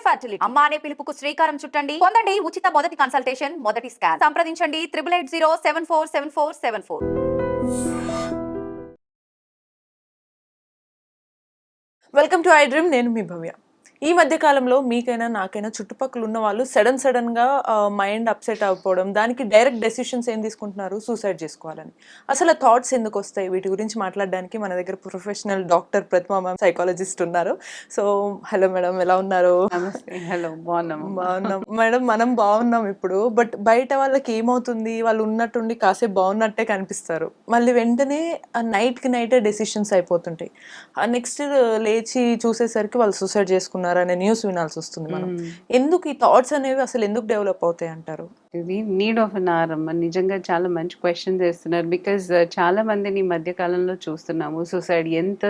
Fertility అమ్మ అనే పిలుపుకు శ్రీకారం చుట్టండి. పొందండి ఉచిత మొదటి కన్సల్టేషన్, మొదటి స్కాన్. సంప్రదించండి 8880747474. Welcome to I dream. నేను మీ భవ్య. ఈ మధ్య కాలంలో మీకైనా నాకైనా చుట్టుపక్కల ఉన్న వాళ్ళు సడన్గా మైండ్ అప్సెట్ అయిపోవడం, దానికి డైరెక్ట్ డెసిషన్స్ ఏం తీసుకుంటున్నారు, సూసైడ్ చేసుకోవాలని. అసలు థాట్స్ ఎందుకు వస్తాయి? వీటి గురించి మాట్లాడడానికి మన దగ్గర ప్రొఫెషనల్ డాక్టర్ ప్రతిమా మ్యామ్, సైకాలజిస్ట్ ఉన్నారు. సో హలో మేడం, ఎలా ఉన్నారు? హలో, బాగున్నాం మేడం, మనం బాగున్నాం ఇప్పుడు. బట్ బయట వాళ్ళకి ఏమవుతుంది, వాళ్ళు ఉన్నట్టుండి కాసేపు బాగున్నట్టే కనిపిస్తారు, మళ్ళీ వెంటనే నైట్కి నైటే డెసిషన్స్ అయిపోతుంటాయి. నెక్స్ట్ లేచి చూసేసరికి వాళ్ళు సూసైడ్ చేసుకున్నారు అనే న్యూస్ వినాల్సి వస్తుంది. మనం ఎందుకు ఈ థాట్స్ అనేవి అసలు ఎందుకు డెవలప్ అవుతాయి అంటారు? ఇది నీడ్ ఆఫ్ అన్ అవర్ అమ్మ. నిజంగా చాలా మంచి క్వశ్చన్ చేస్తున్నారు. బికాజ్ చాలా మందిని ఈ మధ్య కాలంలో చూస్తున్నాము. సూసైడ్ ఎంత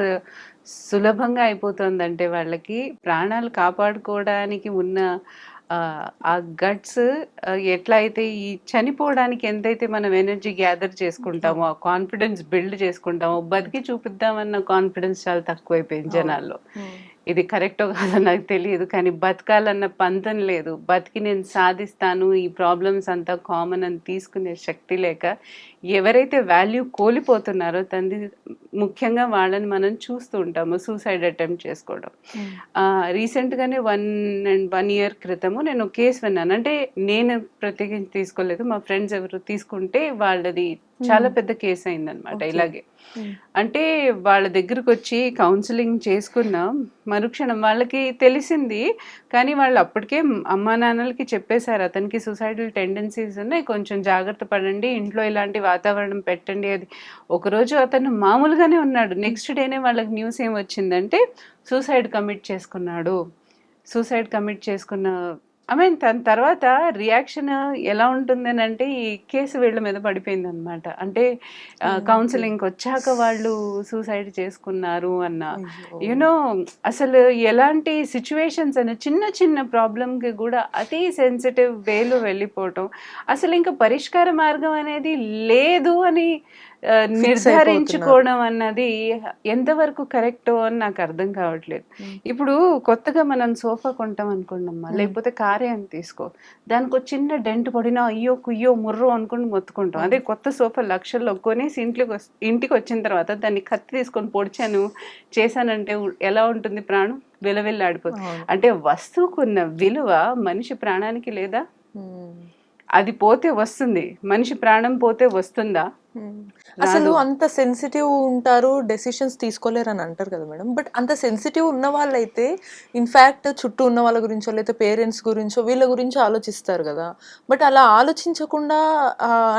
సులభంగా అయిపోతుందంటే వాళ్ళకి ప్రాణాలు కాపాడుకోవడానికి ఉన్న ఆ గట్స్ ఎట్లా అయితే ఈ చనిపోవడానికి ఎంతైతే మనం ఎనర్జీ గ్యాదర్ చేసుకుంటామో, ఆ కాన్ఫిడెన్స్ బిల్డ్ చేసుకుంటామో, బతికి చూపిద్దామన్న కాన్ఫిడెన్స్ చాలా తక్కువైపోయింది జనాల్లో. ఇది కరెక్టో కాదో నాకు తెలియదు, కానీ బతకాలన్న పంతం లేదు. బతికి నేను సాధిస్తాను, ఈ ప్రాబ్లమ్స్ అంతా కామన్ అని తీసుకునే శక్తి లేక ఎవరైతే వాల్యూ కోల్పోతున్నారో తండ్రి ముఖ్యంగా వాళ్ళని మనం చూస్తూ ఉంటాము సూసైడ్ అటెంప్ట్ చేసుకోవడం. రీసెంట్గానే 1 year క్రితము నేను కేసు విన్నాను. అంటే నేను ప్రత్యేకించి తీసుకోలేదు, మా ఫ్రెండ్స్ ఎవరు తీసుకుంటే వాళ్ళది చాలా పెద్ద కేసు అయిందనమాట. ఇలాగే అంటే వాళ్ళ దగ్గరకు వచ్చి కౌన్సిలింగ్ చేసుకున్న మరుక్షణం వాళ్ళకి తెలిసింది, కానీ వాళ్ళు అప్పటికే అమ్మా నాన్నలకి చెప్పేశారు అతనికి సూసైడల్ టెండెన్సీస్ ఉన్నాయి, కొంచెం జాగ్రత్త పడండి, ఇంట్లో ఇలాంటి వాతావరణం పెట్టండి. అది ఒకరోజు అతను మామూలుగానే ఉన్నాడు, నెక్స్ట్ డేనే వాళ్ళకి న్యూస్ ఏం వచ్చిందంటే సూసైడ్ కమిట్ చేసుకున్న తన తర్వాత రియాక్షన్ ఎలా ఉంటుందని అంటే ఈ కేసు వీళ్ళ మీద పడిపోయింది అనమాట. అంటే కౌన్సిలింగ్కి వచ్చాక వాళ్ళు సూసైడ్ చేసుకున్నారు అన్న యూనో అసలు ఎలాంటి సిచ్యువేషన్స్ అని చిన్న చిన్న ప్రాబ్లంకి కూడా అతి సెన్సిటివ్ వేలో వెళ్ళిపోవటం, అసలు ఇంకా పరిష్కార మార్గం అనేది లేదు అని నిర్ధారించుకోవడం అన్నది ఎంతవరకు కరెక్టో అని నాకు అర్థం కావట్లేదు. ఇప్పుడు కొత్తగా మనం సోఫా కొంటాం అనుకున్నామ్మా, లేకపోతే కారే అని తీసుకో, దానికి ఒక చిన్న డెంట్ పడినా అయ్యో కుయ్యో ముర్రో అనుకుని మొత్తుకుంటాం. అదే కొత్త సోఫా లక్షల్లో కొనేసి ఇంటికి వచ్చిన తర్వాత దాన్ని కత్తి తీసుకొని పొడిచాను చేశానంటే ఎలా ఉంటుంది? ప్రాణం విలవిల్లాడిపోతుంది. అంటే వస్తువుకున్న విలువ మనిషి ప్రాణానికి లేదా? అది పోతే వస్తుంది, మనిషి ప్రాణం పోతే వస్తుందా? అసలు అంత సెన్సిటివ్ ఉంటారు, డెసిషన్స్ తీసుకోలేరు అని అంటారు కదా మేడం. బట్ అంత సెన్సిటివ్ ఉన్న వాళ్ళైతే ఇన్ఫ్యాక్ట్ చుట్టూ ఉన్న వాళ్ళ గురించో లేకపోతే పేరెంట్స్ గురించో వీళ్ళ గురించి ఆలోచిస్తారు కదా. బట్ అలా ఆలోచించకుండా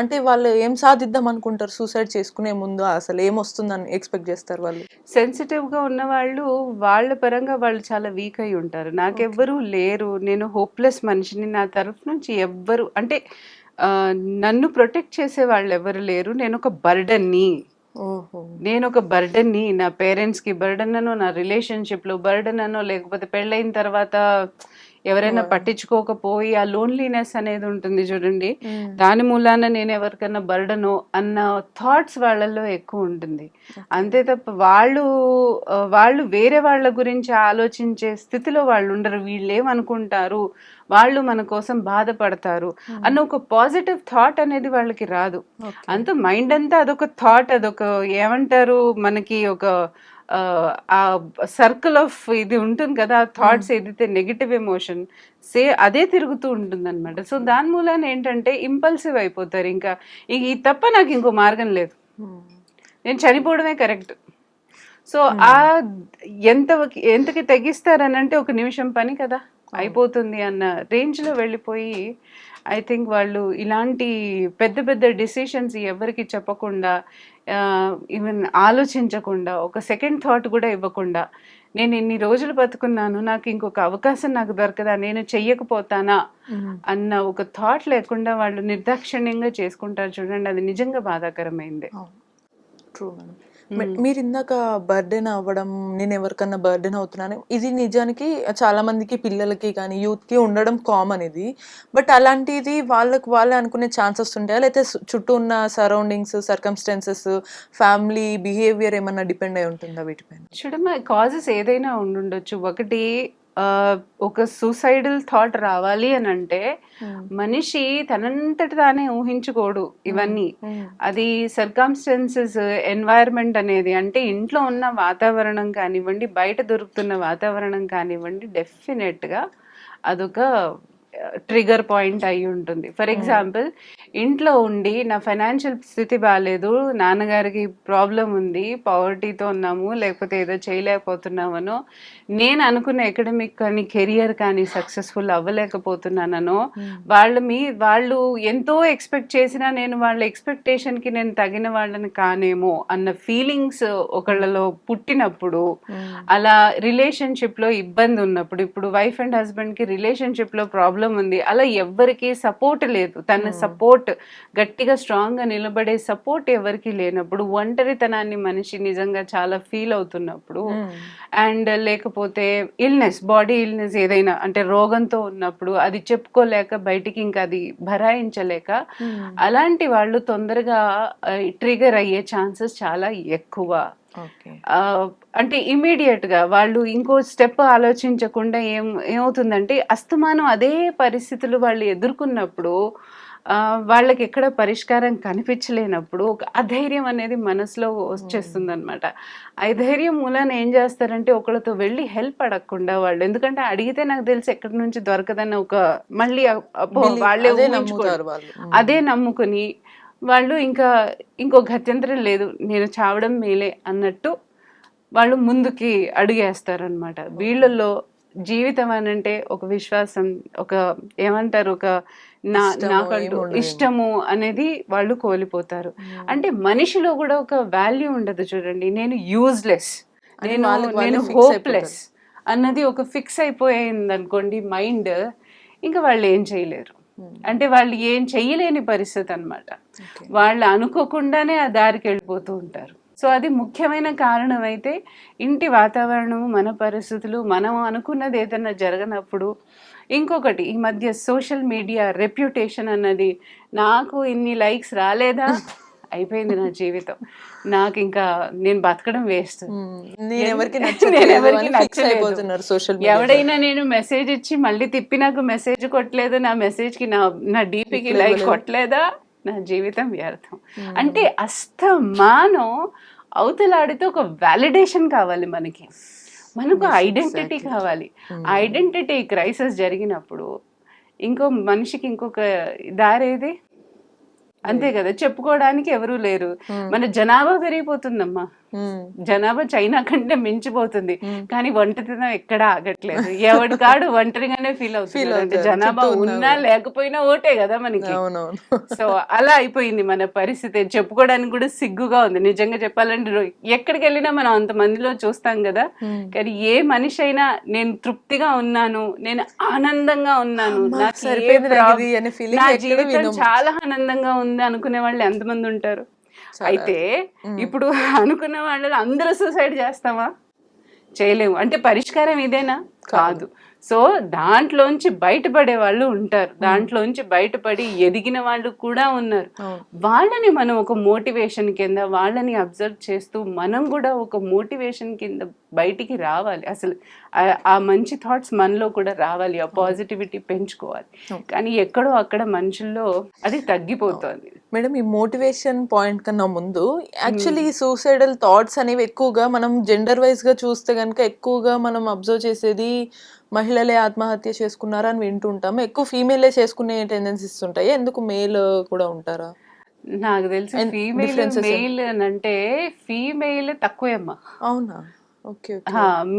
అంటే వాళ్ళు ఏం సాధిద్దాం అనుకుంటారు సూసైడ్ చేసుకునే ముందు? అసలు ఏమొస్తుందని ఎక్స్పెక్ట్ చేస్తారు వాళ్ళు? సెన్సిటివ్గా ఉన్న వాళ్ళు వాళ్ళ పరంగా వాళ్ళు చాలా వీక్ అయి ఉంటారు. నాకెవ్వరూ లేరు, నేను హోప్లెస్ మనిషిని, నా తరఫు నుంచి ఎవ్వరు అంటే నన్ను ప్రొటెక్ట్ చేసే వాళ్ళు ఎవరు లేరు, నేను ఒక బర్డన్ని, నా పేరెంట్స్కి బర్డన్ అనో, నా రిలేషన్షిప్లో బర్డన్ అనో, లేకపోతే పెళ్ళైన తర్వాత ఎవరైనా పట్టించుకోకపోయి ఆ లోన్లీనెస్ అనేది ఉంటుంది చూడండి, దాని మూలాన నేను ఎవరికైనా బర్డనో అన్న థాట్స్ వాళ్ళల్లో ఎక్కువ ఉంటుంది. అంతే తప్ప వాళ్ళు వేరే వాళ్ళ గురించి ఆలోచించే స్థితిలో వాళ్ళు ఉండరు. వీళ్ళు ఏమనుకుంటారు, వాళ్ళు మన కోసం బాధపడతారు అన్న ఒక పాజిటివ్ థాట్ అనేది వాళ్ళకి రాదు. అంత మైండ్ అంతా అదొక థాట్, అదొక ఏమంటారు మనకి ఒక ఆ సర్కిల్ ఆఫ్ ఇది ఉంటుంది కదా, థాట్స్ ఏదైతే నెగిటివ్ ఎమోషన్ అదే తిరుగుతూ ఉంటుంది అనమాట. సో దాని మూలాన ఏంటంటే ఇంపల్సివ్ అయిపోతారు. ఇంకా ఈ తప్ప నాకు ఇంకో మార్గం లేదు, నేను చనిపోవడమే కరెక్ట్. సో ఎంతకి తెగిస్తారనంటే ఒక నిమిషం పని కదా అయిపోతుంది అన్న రేంజ్లో వెళ్ళిపోయి ఐ థింక్ వాళ్ళు ఇలాంటి పెద్ద పెద్ద డిసిషన్స్ ఎవరికి చెప్పకుండా, ఈవెన్ ఆలోచించకుండా, ఒక సెకండ్ థాట్ కూడా ఇవ్వకుండా, నేను ఇన్ని రోజులు బతుకున్నాను, నాకు ఇంకొక అవకాశం నాకు దొరకదా, నేను చెయ్యకపోతానా అన్న ఒక థాట్ లేకుండా వాళ్ళు నిర్దాక్షిణ్యంగా చేసుకుంటారు చూడండి, అది నిజంగా బాధాకరమైంది. True madam. మీరు ఇందాక బర్డెన్ అవ్వడం, నేను ఎవరికన్నా బర్డెన్ అవుతున్నాను, ఇది నిజానికి చాలా మందికి, పిల్లలకి కానీ యూత్కి ఉండడం కామన్ ఇది. బట్ అలాంటిది వాళ్ళే అనుకునే ఛాన్సెస్ ఉంటాయా, లేకపోతే చుట్టూ ఉన్న సరౌండింగ్స్, సర్కమ్స్టాన్సెస్, ఫ్యామిలీ బిహేవియర్ ఏమన్నా డిపెండ్ అయి ఉంటుందా వీటిపైన? చూడమ్మా, కాజెస్ ఏదైనా ఉండుండొచ్చు. ఒకటి ఒక సూసైడల్ థాట్ రావాలి అని అంటే మనిషి తనంతట తానే ఊహించుకోడు ఇవన్నీ. అది సర్కమ్స్టెన్సెస్, ఎన్వైరన్మెంట్ అనేది, అంటే ఇంట్లో ఉన్న వాతావరణం కానివ్వండి, బయట దొరుకుతున్న వాతావరణం కానివ్వండి, డెఫినెట్ గా అదొక ట్రిగర్ పాయింట్ అయి ఉంటుంది. ఫర్ ఎగ్జాంపుల్, ఇంట్లో ఉండి నా ఫైనాన్షియల్ స్థితి బాగాలేదు, నాన్నగారికి ప్రాబ్లం ఉంది, పవర్టీతో ఉన్నాము, లేకపోతే ఏదో చేయలేకపోతున్నామనో, నేను అనుకున్న అకాడమిక్ కానీ కెరియర్ కానీ సక్సెస్ఫుల్ అవ్వలేకపోతున్నానో, వాళ్ళు ఎంతో ఎక్స్పెక్ట్ చేసినా నేను వాళ్ళ ఎక్స్పెక్టేషన్కి నేను తగిన వాళ్ళని కానేమో అన్న ఫీలింగ్స్ ఒకళ్ళలో పుట్టినప్పుడు, అలా రిలేషన్షిప్లో ఇబ్బంది ఉన్నప్పుడు, ఇప్పుడు వైఫ్ అండ్ హస్బెండ్కి రిలేషన్షిప్లో ప్రాబ్లం ఉంది, అలా ఎవ్వరికి సపోర్ట్ లేదు, తన సపోర్ట్ గట్టిగా స్ట్రాంగ్ గా నిలబడే సపోర్ట్ ఎవరికి లేనప్పుడు, ఒంటరితనాన్ని మనిషి నిజంగా చాలా ఫీల్ అవుతున్నప్పుడు, అండ్ లేకపోతే ఇల్నెస్, బాడీ ఇల్నెస్ ఏదైనా అంటే రోగంతో ఉన్నప్పుడు అది చెప్పుకోలేక బయటికి ఇంకా అది భరాయించలేక, అలాంటి వాళ్ళు తొందరగా ట్రిగర్ అయ్యే ఛాన్సెస్ చాలా ఎక్కువ. అంటే ఇమీడియట్ గా వాళ్ళు ఇంకో స్టెప్ ఆలోచించకుండా ఏమవుతుందంటే, అస్తమానం అదే పరిస్థితులు వాళ్ళు ఎదుర్కొన్నప్పుడు వాళ్ళకి ఎక్కడ పరిష్కారం కనిపించలేనప్పుడు ఒక అధైర్యం అనేది మనసులో వచ్చేస్తుంది అనమాట. అధైర్యం మూలాన ఏం చేస్తారంటే, ఒకళ్ళతో వెళ్ళి హెల్ప్ అడగకుండా వాళ్ళు, ఎందుకంటే అడిగితే నాకు తెలిసి ఎక్కడి నుంచి దొరకదని ఒక మళ్ళీ వాళ్ళే ఊహించుకోరు, అదే నమ్ముకుని వాళ్ళు ఇంకా ఇంకో గత్యంతరం లేదు, నేను చావడం మేలే అన్నట్టు వాళ్ళు ముందుకి అడుగేస్తారనమాట. వీళ్ళల్లో జీవితం అనంటే ఒక విశ్వాసం, ఒక ఏమంటారు, ఒక నాకంటూ ఇష్టము అనేది వాళ్ళు కోల్పోతారు. అంటే మనిషిలో కూడా ఒక వాల్యూ ఉండదు చూడండి. నేను యూజ్లెస్, నేను హోప్లెస్ అన్నది ఒక ఫిక్స్ అయిపోయింది అనుకోండి మైండ్, ఇంకా వాళ్ళు ఏం చేయలేరు. అంటే వాళ్ళు ఏం చెయ్యలేని పరిస్థితి అన్నమాట. వాళ్ళు అనుకోకుండానే ఆ దారికి వెళ్ళిపోతూ ఉంటారు. సో అది ముఖ్యమైన కారణం. అయితే ఇంటి వాతావరణము, మన పరిస్థితులు, మనం అనుకున్నది ఏదైనా జరగనప్పుడు, ఇంకొకటి ఈ మధ్య సోషల్ మీడియా రెప్యుటేషన్ అన్నది, నాకు ఇన్ని లైక్స్ రాలేదా అయిపోయింది నా జీవితం, నాకు ఇంకా నేను బతకడం వేస్ట్, ఎవడైనా నేను మెసేజ్ ఇచ్చి మళ్ళీ తిప్పి నాకు మెసేజ్ కొట్టలేదు, నా మెసేజ్ కి నా డీపీకి లైక్ కొట్టలేదా, నా జీవితం వ్యర్థం. అంటే అస్తమానం అవతలాడితే ఒక వ్యాలిడేషన్ కావాలి మనకు ఐడెంటిటీ కావాలి. ఐడెంటిటీ క్రైసిస్ జరిగినప్పుడు ఇంకో మనిషికి ఇంకొక దారేది, అంతే కదా, చెప్పుకోవడానికి ఎవరూ లేరు. మన జనాభా పెరిగిపోతుందమ్మా, జనాభా చైనా కంటే మించిపోతుంది, కానీ ఒంటరితనం ఎక్కడా ఆగట్లేదు. ఎవడి కాడు ఒంటరిగానే ఫీల్ అవుతుంది. అంటే జనాభా ఉన్నా లేకపోయినా ఓటే కదా మనకి. సో అలా అయిపోయింది మన పరిస్థితి. చెప్పుకోవడానికి కూడా సిగ్గుగా ఉంది నిజంగా చెప్పాలంటే. ఎక్కడికి వెళ్ళినా మనం అంతమందిలో చూస్తాం కదా, కానీ ఏ మనిషి అయినా నేను తృప్తిగా ఉన్నాను, నేను ఆనందంగా ఉన్నాను, నా జీవితం చాలా ఆనందంగా ఉంది అనుకునే వాళ్ళు ఎంతమంది ఉంటారు? అయితే ఇప్పుడు అనుకున్న వాళ్ళు అందరూ సూసైడ్ చేస్తామా? చేయలేము. అంటే పరిష్కారం ఇదేనా? కాదు. సో దాంట్లోంచి బయటపడే వాళ్ళు ఉంటారు, దాంట్లోంచి బయటపడి ఎదిగిన వాళ్ళు కూడా ఉన్నారు. వాళ్ళని మనం ఒక మోటివేషన్ కింద వాళ్ళని అబ్జర్వ్ చేస్తూ మనం కూడా ఒక మోటివేషన్ కింద బయటికి రావాలి. అసలు ఆ మంచి థాట్స్ మనలో కూడా రావాలి, ఆ పాజిటివిటీ పెంచుకోవాలి. కానీ ఎక్కడో అక్కడ మనుషుల్లో అది తగ్గిపోతుంది. మేడం, ఈ మోటివేషన్ పాయింట్ కన్నా ముందు యాక్చువల్లీ ఈ సూసైడల్ థాట్స్ అనేవి ఎక్కువగా మనం జెండర్ వైజ్ గా చూస్తే కనుక ఎక్కువగా మనం అబ్జర్వ్ చేసేది మహిళలే ఆత్మహత్య చేసుకున్నారా అని వింటుంటాం. ఎక్కువ ఫీమేలే చేసుకునే టెండెన్సీస్ ఉంటాయి. ఎందుకు మేల్ కూడా ఉంటారా? నాకు తెలిసి ఫీమేల్ మెయిల్ అని అంటే ఫీమేల్ తక్కువే అమ్మా. అవునా? ఓకే.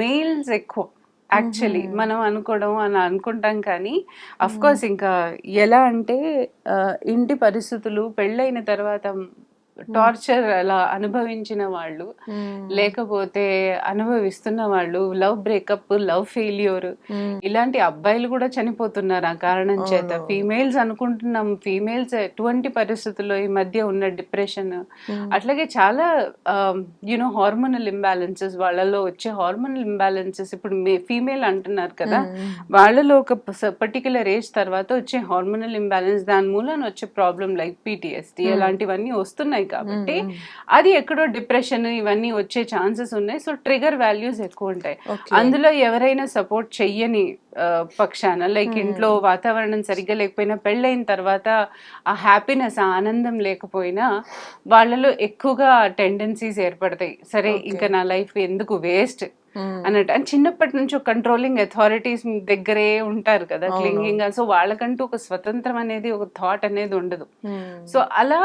మెయిల్స్ ఎక్కువ యాక్చువల్లీ మనం అనుకోవడం అని అనుకుంటాం. కానీ అఫ్ కోర్స్ ఇంకా ఎలా అంటే ఇంటి పరిస్థితులు, పెళ్ళైన తర్వాత టార్చర్ అలా అనుభవించిన వాళ్ళు, లేకపోతే అనుభవిస్తున్న వాళ్ళు, లవ్ బ్రేకప్, లవ్ ఫెయిల్యూర్, ఇలాంటి అబ్బాయిలు కూడా చనిపోతున్నారు ఆ కారణం చేత. ఫీమేల్స్ అనుకుంటున్నాం, ఫీమేల్స్ ఎటువంటి పరిస్థితుల్లో ఈ మధ్య ఉన్న డిప్రెషన్, అట్లాగే చాలా హార్మోనల్ ఇంబ్యాలెన్సెస్, వాళ్ళలో వచ్చే హార్మోనల్ ఇంబ్యాలెన్సెస్. ఇప్పుడు ఫీమేల్ అంటున్నారు కదా, వాళ్ళలో ఒక పర్టికులర్ ఏజ్ తర్వాత వచ్చే హార్మోనల్ ఇంబ్యాలెన్స్, దాని మూలన వచ్చే ప్రాబ్లం లైక్ PTSD అలాంటివన్నీ వస్తున్నాయి కాబట్టి అది ఎక్కడో డిప్రెషన్ ఇవన్నీ వచ్చే ఛాన్సెస్ ఉన్నాయి. సో ట్రిగర్ వాల్యూస్ ఎక్కువ ఉంటాయి. అందులో ఎవరైనా సపోర్ట్ చెయ్యని పక్షాన లైక్ ఇంట్లో వాతావరణం సరిగ్గా లేకపోయినా, పెళ్ళైన తర్వాత ఆ హ్యాపీనెస్, ఆ ఆనందం లేకపోయినా వాళ్ళలో ఎక్కువగా టెండెన్సీస్ ఏర్పడతాయి. సరే ఇంకా నా లైఫ్ ఎందుకు వేస్ట్ అన్నట్టు. అండ్ చిన్నప్పటి నుంచి ఒక కంట్రోలింగ్ అథారిటీస్ దగ్గరే ఉంటారు కదా, క్లింగింగ్. సో వాళ్ళకంటూ ఒక స్వతంత్రం అనేది, ఒక థాట్ అనేది ఉండదు. సో అలా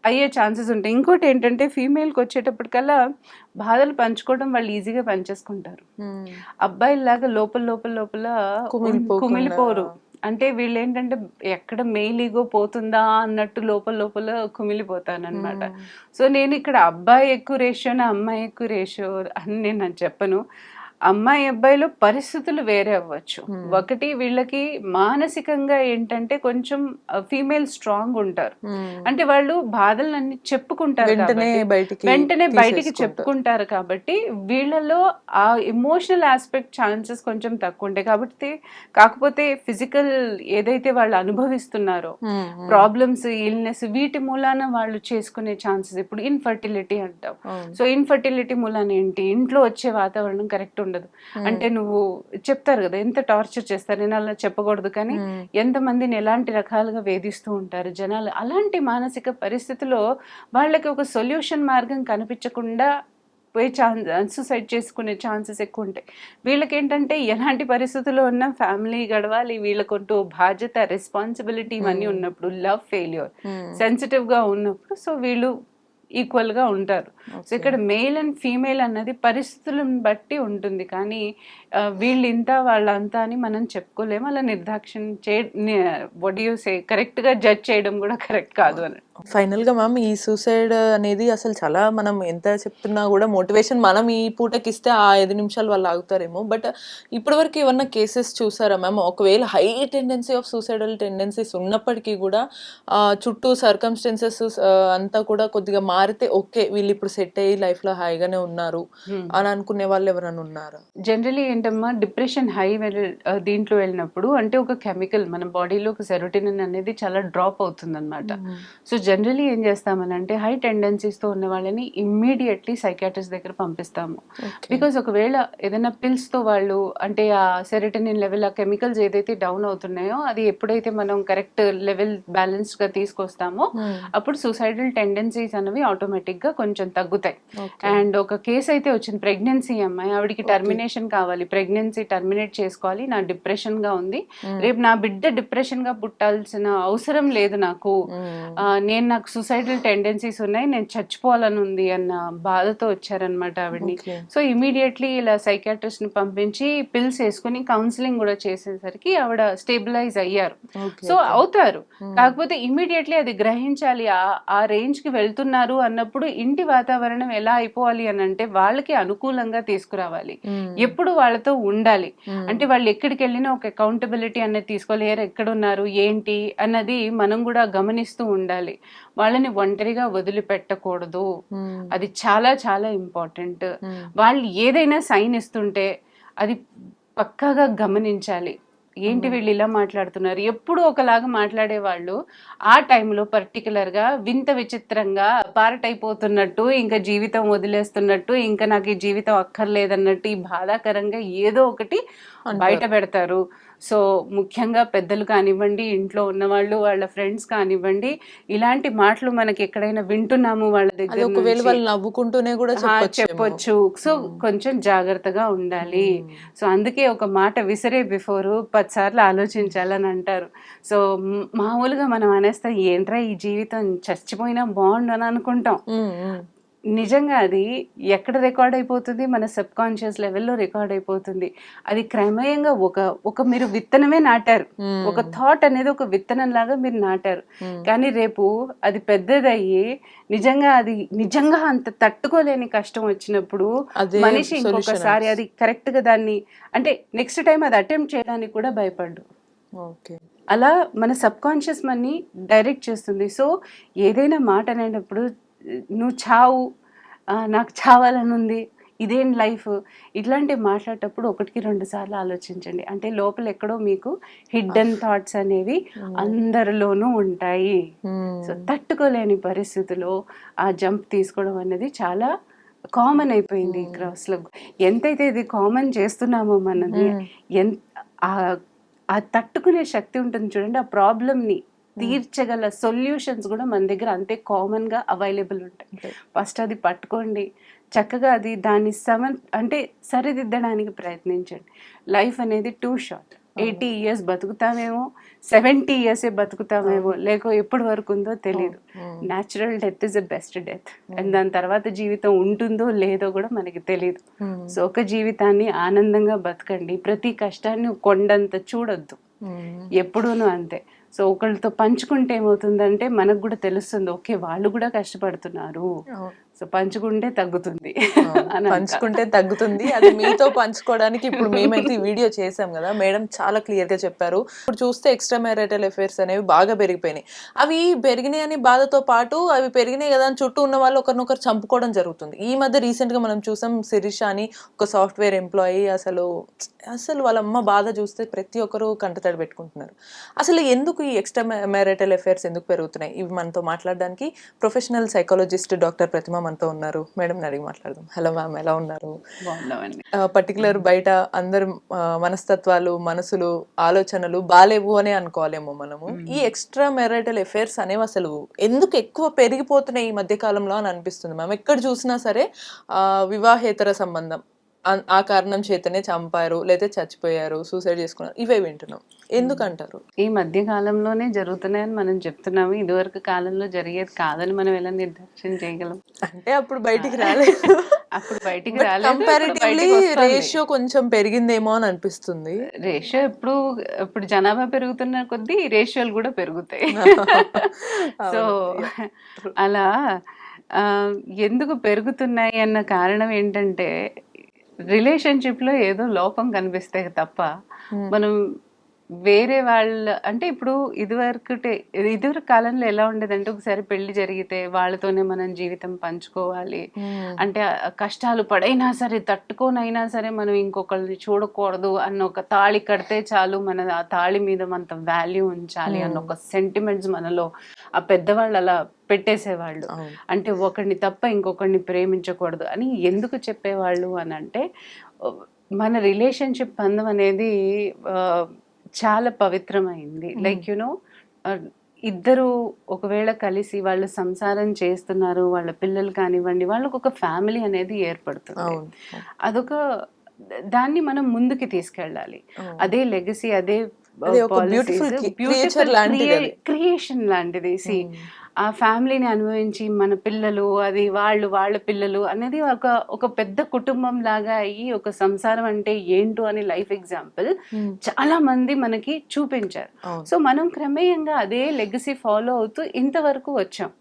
అయ్యే ఛాన్సెస్ ఉంటాయి. ఇంకోటి ఏంటంటే ఫీమేల్కి వచ్చేటప్పటికల్లా బాధలు పంచుకోవడం వాళ్ళు ఈజీగా పంచేసుకుంటారు. అబ్బాయిలాగా లోపల లోపల లోపల కుమిలిపోరు. అంటే వీళ్ళు ఏంటంటే ఎక్కడ మెయిల్ ఈగో పోతుందా అన్నట్టు లోపల లోపల కుమిలిపోతానన్నమాట. సో నేను ఇక్కడ అబ్బాయి ఎక్కువ రేషియోనా అమ్మాయి ఎక్కువ రేషియో అని నేను చెప్పను. అమ్మాయి అబ్బాయిలో పరిస్థితులు వేరే అవ్వచ్చు. ఒకటి వీళ్ళకి మానసికంగా ఏంటంటే కొంచెం ఫీమేల్ స్ట్రాంగ్ ఉంటారు. అంటే వాళ్ళు బాధలన్నీ చెప్పుకుంటారు, వెంటనే బయటికి చెప్పుకుంటారు. కాబట్టి వీళ్ళలో ఆ ఎమోషనల్ ఆస్పెక్ట్ ఛాన్సెస్ కొంచెం తక్కువ ఉంటాయి. కాబట్టి కాకపోతే ఫిజికల్ ఏదైతే వాళ్ళు అనుభవిస్తున్నారో ప్రాబ్లమ్స్, ఇల్నెస్, వీటి మూలాన వాళ్ళు చేసుకునే ఛాన్సెస్, ఇప్పుడు ఇన్ఫర్టిలిటీ అంటాం. సో ఇన్ఫర్టిలిటీ మూలాన ఏంటి, ఇంట్లో వచ్చే వాతావరణం కరెక్ట్ ఉండదు. అంటే నువ్వు చెప్తారు కదా ఎంత టార్చర్ చేస్తారు, నేను అలా చెప్పకూడదు కానీ ఎంతమందిని ఎలాంటి రకాలుగా వేధిస్తూ ఉంటారు జనాలు. అలాంటి మానసిక పరిస్థితిలో వాళ్ళకి ఒక సొల్యూషన్ మార్గం కనిపించకుండా పోయి సూసైడ్ చేసుకునే ఛాన్సెస్ ఎక్కువ ఉంటాయి. వీళ్ళకి ఏంటంటే ఎలాంటి పరిస్థితుల్లో ఉన్నా ఫ్యామిలీ గడవాలి, వీళ్ళకంటూ బాధ్యత, రెస్పాన్సిబిలిటీ ఇవన్నీ ఉన్నప్పుడు, లవ్ ఫెయిల్యూర్, సెన్సిటివ్ గా ఉన్నప్పుడు సో వీళ్ళు ఈక్వల్ గా ఉంటారు. సో ఇక్కడ మేల్ అండ్ ఫీమేల్ అన్నది పరిస్థితులను బట్టి ఉంటుంది. కానీ వీళ్ళు ఇంత వాళ్ళంతా అని మనం చెప్పుకోలేము. అలా నిర్దాక్షిణ్యం కరెక్ట్ గా జడ్జ్ చేయడం కూడా కరెక్ట్ కాదు అని. ఫైనల్ గా మ్యామ్, ఈ సూసైడ్ అనేది అసలు చాలా, మనం ఎంత చెప్తున్నా కూడా మోటివేషన్ మనం ఈ పూటకి ఇస్తే ఆ 5 నిమిషాలు వాళ్ళు ఆగుతారేమో. బట్ ఇప్పటివరకు ఏమన్నా కేసెస్ చూసారా మ్యామ్? ఒకవేళ high tendency of suicidal tendencies ఉన్నప్పటికీ కూడా చుట్టూ సర్కమ్స్టెన్సెస్ అంతా కూడా కొద్దిగా మారితే ఓకే వీళ్ళు ఇప్పుడు సెట్ అయ్యి లైఫ్ లో హాయిగానే ఉన్నారు అని అనుకునే వాళ్ళు ఎవరైనా ఉన్నారా? జనరలీ ఏంటమ్మా, డిప్రెషన్ హై దీంట్లో వెళ్ళినప్పుడు అంటే ఒక కెమికల్ మన బాడీలో ఒక సెరోటోనిన్ అనేది చాలా డ్రాప్ అవుతుంది అనమాట. సో జనరలీ ఏం చేస్తామనంటే హై టెండెన్సీస్తో ఉన్న వాళ్ళని ఇమ్మీడియట్లీ సైకాట్రిస్ట్ దగ్గర పంపిస్తాము. బికాజ్ ఒకవేళ ఏదైనా పిల్స్తో వాళ్ళు అంటే ఆ సెరోటోనిన్ లెవెల్, ఆ కెమికల్స్ ఏదైతే డౌన్ అవుతున్నాయో అది ఎప్పుడైతే మనం కరెక్ట్ లెవెల్ బ్యాలెన్స్డ్గా తీసుకొస్తామో అప్పుడు సూసైడల్ టెండెన్సీస్ అనేవి ఆటోమేటిక్గా కొంచెం తగ్గుతాయి. అండ్ ఒక కేసు అయితే వచ్చింది, ప్రెగ్నెన్సీ అమ్మాయి, ఆవిడకి టర్మినేషన్ కావాలి, ప్రెగ్నెన్సీ టర్మినేట్ చేసుకోవాలి, నా డిప్రెషన్గా ఉంది, రేపు నా బిడ్డ డిప్రెషన్గా పుట్టాల్సిన అవసరం లేదు నాకు, నాకు సూసైడల్ టెండెన్సీస్ ఉన్నాయి, నేను చచ్చిపోవాలని ఉంది అన్న బాధతో వచ్చారనమాట ఆవిడ్ని. సో ఇమీడియట్లీ ఇలా సైకాట్రిస్ట్ ని పంపించి పిల్స్ వేసుకుని కౌన్సిలింగ్ కూడా చేసేసరికి ఆవిడ స్టేబిలైజ్ అయ్యారు. సో అవుతారు, కాకపోతే ఇమీడియట్లీ అది గ్రహించాలి. ఆ రేంజ్ కి వెళ్తున్నారు అన్నప్పుడు ఇంటి వాతావరణం ఎలా అయిపోవాలి అని అంటే వాళ్ళకి అనుకూలంగా తీసుకురావాలి, ఎప్పుడు వాళ్ళతో ఉండాలి. అంటే వాళ్ళు ఎక్కడికి వెళ్ళినా ఒక అకౌంటబిలిటీ అనేది తీసుకోవాలి, ఎక్కడున్నారు ఏంటి అన్నది మనం కూడా గమనిస్తూ ఉండాలి. వాళ్ళని ఒంటరిగా వదిలిపెట్టకూడదు, అది చాలా చాలా ఇంపార్టెంట్. వాళ్ళు ఏదైనా సైన్ ఇస్తుంటే అది పక్కాగా గమనించాలి. ఏంటి వీళ్ళు ఇలా మాట్లాడుతున్నారు, ఎప్పుడు ఒకలాగా మాట్లాడే వాళ్ళు ఆ టైంలో పర్టికులర్గా వింత విచిత్రంగా పారటైపోతున్నట్టు, ఇంకా జీవితం వదిలేస్తున్నట్టు, ఇంకా నాకు ఈ జీవితం అక్కర్లేదన్నట్టు, ఈ బాధాకరంగా ఏదో ఒకటి బయట పెడతారు. సో ముఖ్యంగా పెద్దలు కానివ్వండి, ఇంట్లో ఉన్నవాళ్ళు, వాళ్ళ ఫ్రెండ్స్ కానివ్వండి, ఇలాంటి మాటలు మనకి ఎక్కడైనా వింటున్నాము వాళ్ళ దగ్గర, ఒకవేళ వాళ్ళు నవ్వుకుంటూనే కూడా చెప్పొచ్చు. సో కొంచెం జాగ్రత్తగా ఉండాలి. సో అందుకే ఒక మాట విసిరే బిఫోర్ 10 సార్లు ఆలోచించాలని అంటారు. సో మామూలుగా మనం అనేస్తాం ఏంట్రా ఈ జీవితం, చచ్చిపోయినా బాగుండు అని అనుకుంటాం. నిజంగా అది ఎక్కడ రికార్డ్ అయిపోతుంది, మన సబ్ కాన్షియస్ లెవెల్లో రికార్డ్ అయిపోతుంది. అది క్రమేయంగా ఒక మీరు విత్తనమే నాటారు, ఒక థాట్ అనేది ఒక విత్తనం లాగా మీరు నాటారు. కానీ రేపు అది పెద్దదయ్యి నిజంగా అంత తట్టుకోలేని కష్టం వచ్చినప్పుడు మనిషి ఇంకొకసారి అది కరెక్ట్ గా దాన్ని అంటే నెక్స్ట్ టైం అది అటెంప్ట్ చేయడానికి కూడా భయపడ్డు. అలా మన సబ్ కాన్షియస్ మనని డైరెక్ట్ చేస్తుంది. సో ఏదైనా మాట అనేటప్పుడు నువ్వు చావు, నాకు చావాలని ఉంది, ఇదేం లైఫ్, ఇట్లాంటివి మాట్లాడేటప్పుడు 1కి 2 సార్లు ఆలోచించండి. అంటే లోపల ఎక్కడో మీకు హిడ్డెన్ థాట్స్ అనేవి అందరిలోనూ ఉంటాయి. సో తట్టుకోలేని పరిస్థితిలో ఆ జంప్ తీసుకోవడం అనేది చాలా కామన్ అయిపోయింది ఇక్కడ. అసలు ఎంతైతే ఇది కామన్ చేస్తున్నామో మనది, ఆ తట్టుకునే శక్తి ఉంటుంది చూడండి, ఆ ప్రాబ్లమ్ని తీర్చగల సొల్యూషన్స్ కూడా మన దగ్గర అంతే కామన్గా అవైలబుల్ ఉంటాయి. ఫస్ట్ అది పట్టుకోండి, చక్కగా అది దాన్ని అంటే సరిదిద్దడానికి ప్రయత్నించండి. లైఫ్ అనేది టూ షార్ట్. 80 years బతుకుతామేమో, 70 years బతుకుతామేమో, లేక ఎప్పటి వరకు ఉందో తెలియదు. Natural death is the best death. And దాని తర్వాత జీవితం ఉంటుందో లేదో కూడా మనకి తెలియదు. సో ఒక జీవితాన్ని ఆనందంగా బతకండి. ప్రతి కష్టాన్ని కొండంత చూడొద్దు, ఎప్పుడూనూ అంతే. సో ఒకళ్ళతో పంచుకుంటే ఏమవుతుందంటే మనకు కూడా తెలుస్తుంది, ఓకే వాళ్ళు కూడా కష్టపడుతున్నారు, సో పంచుకుంటే తగ్గుతుంది. పంచుకుంటే తగ్గుతుంది. అది మీతో పంచుకోవడానికి ఇప్పుడు మేమైతే ఈ వీడియో చేసాం కదా, మేడం చాలా క్లియర్ గా చెప్పారు. ఇప్పుడు చూస్తే ఎక్స్ట్రా మ్యారిటల్ అఫైర్స్ అనేవి బాగా పెరిగిపోయినాయి. అవి పెరిగినాయి అని బాధతో పాటు అవి పెరిగినాయి కదా అని చుట్టూ ఉన్న వాళ్ళు ఒకరినొకరు చంపుకోవడం జరుగుతుంది. ఈ మధ్య రీసెంట్ గా మనం చూసాం, శిరీష అని ఒక సాఫ్ట్వేర్ ఎంప్లాయీ, అసలు వాళ్ళ అమ్మ బాధ చూస్తే ప్రతి ఒక్కరు కంటతడి పెట్టుకుంటున్నారు. అసలు ఎందుకు ఈ ఎక్స్ట్రా మ్యారిటల్ అఫైర్స్ ఎందుకు పెరుగుతున్నాయి? ఇవి మనతో మాట్లాడడానికి ప్రొఫెషనల్ సైకాలజిస్ట్ డాక్టర్ ప్రతిమ మనతో ఉన్నారు. మేడం అడిగి మాట్లాడదాం. హలో మ్యామ్, ఎలా ఉన్నారు? పర్టికులర్ బయట అందరు మనస్తత్వాలు, మనసులు, ఆలోచనలు బాలేవు అనే అనుకోవాలేమో మనము. ఈ ఎక్స్ట్రా మ్యారిటల్ అఫైర్స్ అనేవి అసలు ఎందుకు ఎక్కువ పెరిగిపోతున్నాయి ఈ మధ్య కాలంలో అని అనిపిస్తుంది మ్యామ్. ఎక్కడ చూసినా సరే వివాహేతర సంబంధం, ఆ కారణం చేతనే చంపారు, లేదా చచ్చిపోయారు, సూసైడ్ చేసుకున్నారు, ఇవే వింటున్నాం. ఎందుకంటారు? ఈ మధ్య కాలంలోనే జరుగుతున్నాయని మనం చెప్తున్నాము. ఇదివరకు కాలంలో జరిగేది కాదని మనం ఎలా నిర్ధారణ చేయగలం? అంటే అప్పుడు బయటికి రాలేదు, అప్పుడు బయటికి రాలేదు. కంపారిటివ్లీ రేషియో కొంచెం పెరిగిందేమో అని అనిపిస్తుంది. రేషియో ఇప్పుడు జనాభా పెరుగుతున్న కొద్దీ రేషియోలు కూడా పెరుగుతాయి. సో అలా ఎందుకు పెరుగుతున్నాయి అన్న కారణం ఏంటంటే, రిలేషన్షిప్లో ఏదో లోపం కనిపిస్తే తప్ప మనం వేరే వాళ్ళ, అంటే ఇప్పుడు ఇదివరకు కాలంలో ఎలా ఉండేదంటే, ఒకసారి పెళ్లి జరిగితే వాళ్ళతోనే మనం జీవితం పంచుకోవాలి, అంటే కష్టాలు పడైనా సరే తట్టుకోనైనా సరే మనం ఇంకొకరిని చూడకూడదు అన్న ఒక తాళి కడితే చాలు, మన ఆ తాళి మీద మనతో వాల్యూ ఉంచాలి అన్న ఒక సెంటిమెంట్స్ మనలో ఆ పెద్దవాళ్ళు అలా పెట్టేసేవాళ్ళు. అంటే ఒకరిని తప్ప ఇంకొకరిని ప్రేమించకూడదు అని ఎందుకు చెప్పేవాళ్ళు అని అంటే, మన రిలేషన్షిప్ బంధం అనేది చాలా పవిత్రమైంది. లైక్ యునో, ఇద్దరు ఒకవేళ కలిసి వాళ్ళు సంసారం చేస్తున్నారు, వాళ్ళ పిల్లలు కానివ్వండి, వాళ్ళకు ఒక ఫ్యామిలీ అనేది ఏర్పడుతుంది. అదొక దాన్ని మనం ముందుకి తీసుకెళ్ళాలి. అదే లెగసీ, అదే క్రియేషన్ లాంటిది. ఆ ఫ్యామిలీని అనుభవించి మన పిల్లలు, అది వాళ్ళ పిల్లలు అనేది ఒక పెద్ద కుటుంబం లాగా అయ్యి, ఒక సంసారం అంటే ఏంటో అని లైఫ్ ఎగ్జాంపుల్ చాలా మంది మనకి చూపించారు. సో మనం క్రమేయంగా అదే లెగసీ ఫాలో అవుతూ ఇంతవరకు వచ్చాం.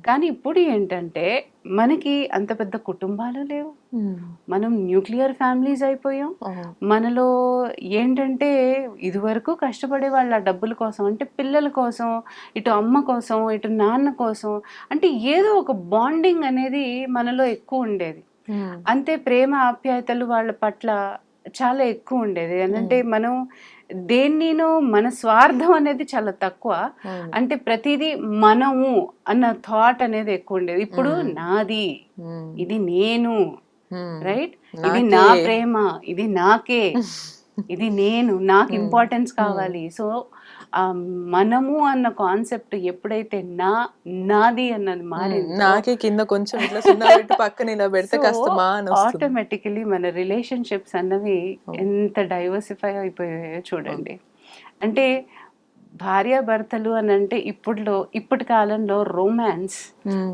కానీ ఇప్పుడు ఏంటంటే, మనకి అంత పెద్ద కుటుంబాలు లేవు, మనం న్యూక్లియర్ ఫ్యామిలీస్ అయిపోయాం. మనలో ఏంటంటే, ఇదివరకు కష్టపడే వాళ్ళ డబ్బుల కోసం, అంటే పిల్లల కోసం, ఇటు అమ్మ కోసం, ఇటు నాన్న కోసం, అంటే ఏదో ఒక బాండింగ్ అనేది మనలో ఎక్కువ ఉండేది. అంతే ప్రేమ ఆప్యాయతలు వాళ్ళ పట్ల చాలా ఎక్కువ ఉండేది. అంటే మనం దేన్నీనో మన స్వార్థం అనేది చాలా తక్కువ, అంటే ప్రతిదీ మనము అన్న థాట్ అనేది ఎక్కువ ఉండేది. ఇప్పుడు నాది, ఇది నేను, రైట్, ఇది నా ప్రేమ, ఇది నాకే, ఇది నేను, నాకు ఇంపార్టెన్స్ కావాలి. సో మనము అన్న కాన్సెప్ట్ ఎప్పుడైతే నాది అన్నది మారింది, నాకే కింద కొంచెం పక్కన ఇలా పెడితే ఆటోమేటికలీ మన రిలేషన్షిప్స్ అన్నవి ఎంత డైవర్సిఫై అయిపోయాయో చూడండి. అంటే భార్యాభర్తలు అని అంటే ఇప్పటి కాలంలో రొమాన్స్,